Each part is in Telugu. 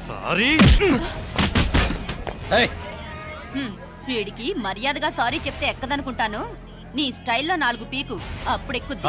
సారీ వీడికి మర్యాదగా సారీ చెప్తే ఎక్కదనుకుంటాను. నీ స్టైల్లో 4 పీకు అప్పుడు ఎక్కుద్ది.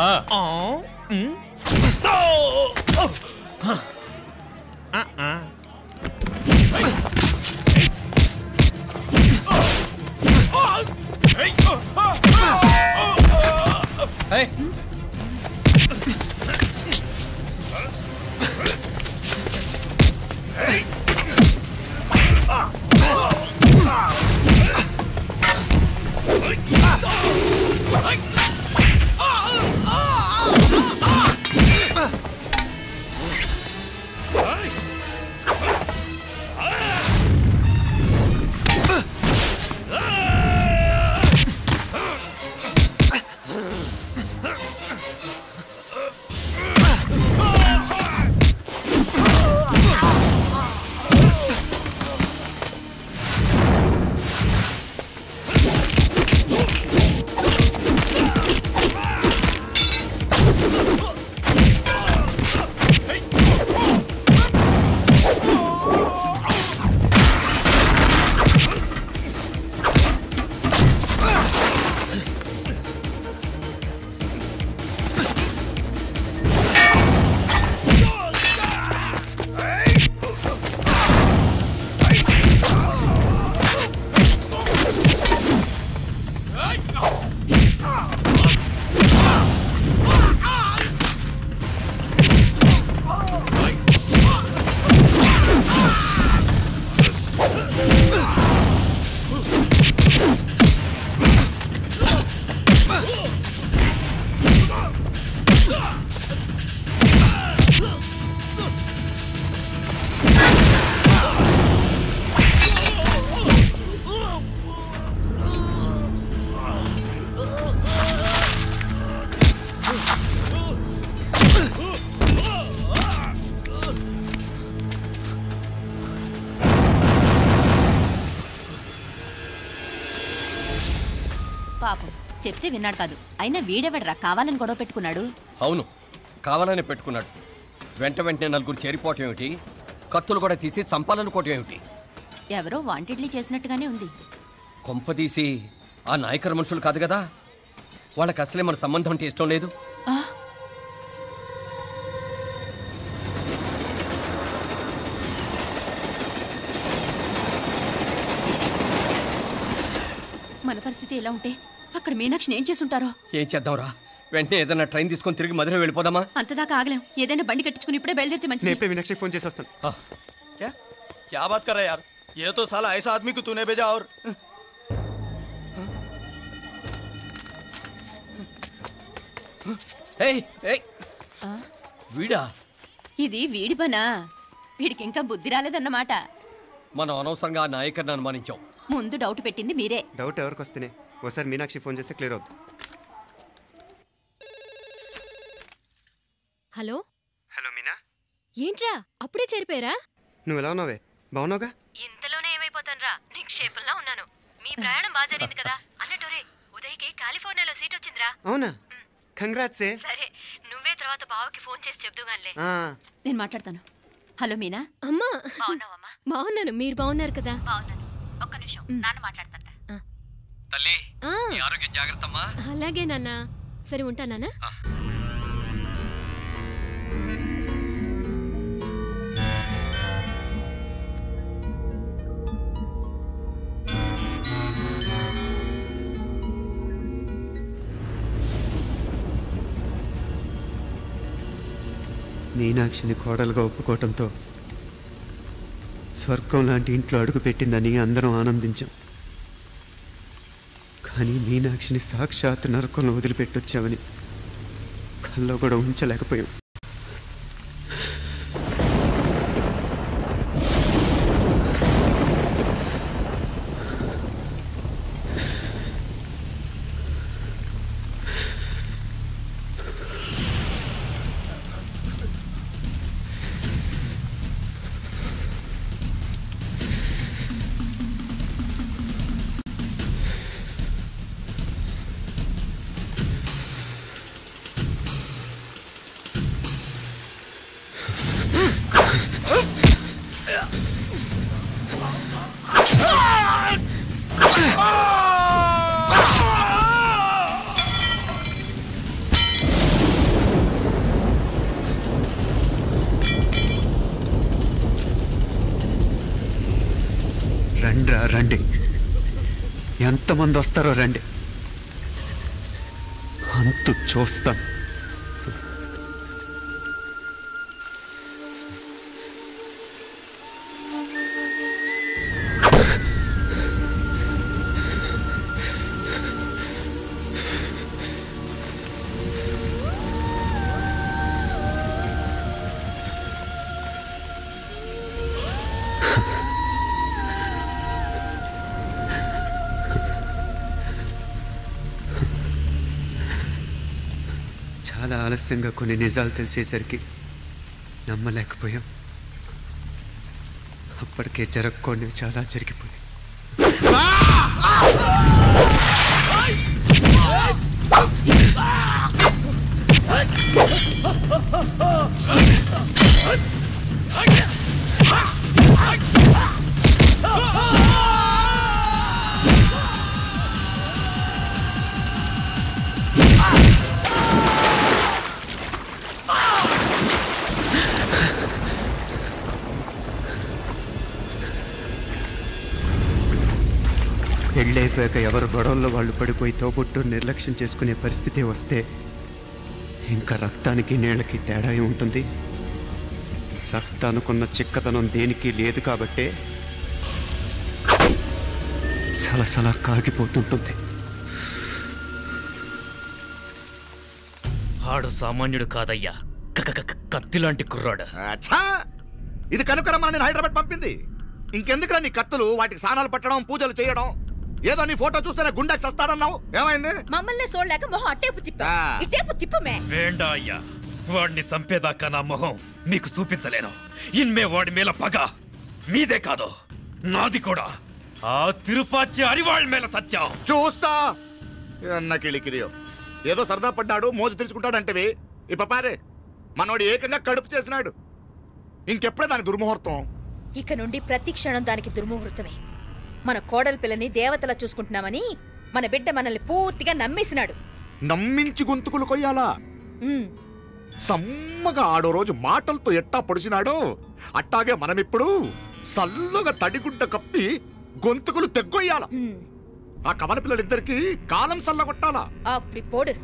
పాపం చెప్తే విన్నాడు కాదు. అయినా వీడెవడరా కావాలని గొడవ పెట్టుకున్నాడు? అవును, కావాలని పెట్టుకున్నాడు. వెంటనే నలుగురు చేరిపోవటం ఏమిటి, కత్తులు కూడా తీసి చంపాలనుకోవటం ఏమిటి? ఎవరో వాంటెడ్లీ చేసినట్టుగానే ఉంది. కొంపదీసి ఆ నాయకర్ మనుషులు కాదు కదా? వాళ్ళకి అసలే మన సంబంధం అంటే ఇష్టం లేదు. మన పరిస్థితి ఎలా ఉంటే అక్కడ మీనాక్షిని ఏం చేసుంటారో. ఏం చేద్దాంరా? వెంటనే ఏదైనా ట్రైన్ తీసుకొని తిరిగి మధుర వెళ్ళిపోదామా? అంతదాకా ఆగలేం. ఏదైనా బండి కట్టించుకుని ఇప్పుడే బయలుదేరితే మంచిది. నేను మీనాక్షికి ఫోన్ చేసి వస్తాను. क्या बात कर रहा है यार? ये तो साला ऐसा आदमी को तूने भेजा और వీడా? ఇది వీడి పనా? వీడికి ఇంకా బుద్ధి రాలేదన్నమాట. మనం అనవసరంగా ఆ నాయకర్ని అనుమానించాం. ముందు డౌట్ పెట్టింది మీరే. డౌట్ ఎవరికి వస్తేనే ఒకసారి మీనాక్షి ఫోన్ చేస్తే క్లియర్ అవుతుంది. హలో హలో మీనా, ఏంట్రా అప్పుడే చేరిపోయారా? నువ్వు ఎలా ఉన్నావే? బాగున్నావుగా? ఇంతలోనే ఏమైపోతానరా, నిక్షేపంలా ఉన్నాను. మీ ప్రయాణం బాగా జరిగింది కదా? అన్నట్టురే ఉదయ్కి కాలిఫోర్నియాలో సీట్ వచ్చిందిరా. అవునా? కంగ్రాట్స్. సరే నువ్వే తర్వాత బావకి ఫోన్ చేసి చెప్దుగానిలే. నేను మాట్లాడతాను. హలో మీనా. అమ్మా బాగున్నాను, మీరు బాగున్నారు కదా? బాగున్నాను. ఒక్క నిమిషం, నాన్న మాట్లాడతాను. తల్లి ఆరోగ్యం జాగ్రత్తమ్మా. అలాగే నాన్న. సరే ఉంటానా? మీనాక్షిని కోడలుగా ఒప్పుకోవటంతో స్వర్గం లాంటి ఇంట్లో అడుగు పెట్టిందని అందరం ఆనందించాం. కానీ మీనాక్షిని సాక్షాత్ నరకంలో వదిలిపెట్టొచ్చామని కల్లో కూడా ఉంచలేకపోయాం. రండి, ఎంతమంది వస్తారో రండి, అంతు చూస్తాను. చాలా ఆలస్యంగా కొన్ని నిజాలు తెలిసేసరికి నమ్మలేకపోయాం. అప్పటికే జరగకూడనివి చాలా జరిగిపోయాయి. పెళ్ళైపోయాక ఎవరు గొడవల్లో వాళ్ళు పడిపోయి తోబుట్టు నిర్లక్ష్యం చేసుకునే పరిస్థితి వస్తే ఇంకా రక్తానికి నీళ్ళకి తేడా ఉంటుంది. రక్తానుకున్న చిక్కదనం దేనికి లేదు కాబట్టే సలసలా కాగిపోతుంటుంది. ఆడు సామాన్యుడు కాదయ్యా, కత్తిలాంటి కుర్రాడు. అచ్చా, ఇది కనుకరమ్మని నేను హైదరాబాద్ పంపింది. ఇంకెందుకురా నీ కత్తులు, వాటికి స్నానాలు పట్టడం, పూజలు చేయడం? ఏదో నీ ఫోటో చూస్తేనే గుండెకి సస్తాడన్నావు, ఏమైంది? మమ్మల్ని చూడలేక మొహం అట్టేపు తిప్పా, ఇట్టేపు తిప్పమే. వేండా అయ్యా, వాడిని చంపేదాకా నా మొహం మీకు చూపించలేను. ఇన్మే వాడి మేల పగ మీదే కాదు, నాది కూడా. ఆ తిరుపాచి అరివాళ్ళ మేల సత్యం చూస్తా. కిళికిరియో ఏదో సరదా పడ్డాడు, మోజు తెలుసుకుంటాడంటవి. ఈ పపారే మనోడు ఏకంగా కడుపు చేసినాడు. ఇంకెప్పుడే దాని దుర్ముహూర్తం? ఇక నుండి ప్రతి క్షణం దానికి దుర్ముహూర్తమే. మన కోడలి పిల్లని దేవతలా చూసుకుంటున్నామని మన బిడ్డ మనల్ని పూర్తిగా నమ్మేసినాడు. నమ్మించి గొంతుకులు కొయ్యాలా? సమ్మగా ఆడో రోజు మాటలతో ఎట్టా పొడిచినాడో అట్టాగే మనమిప్పుడు సల్లుగా తడిగుడ్డ కప్పి గొంతుకులు తెగ్గొయ్యాల. ఆ కవల పిల్లలిద్దరికి కాలం సల్లగొట్టాలా? అప్పుడు పోడు.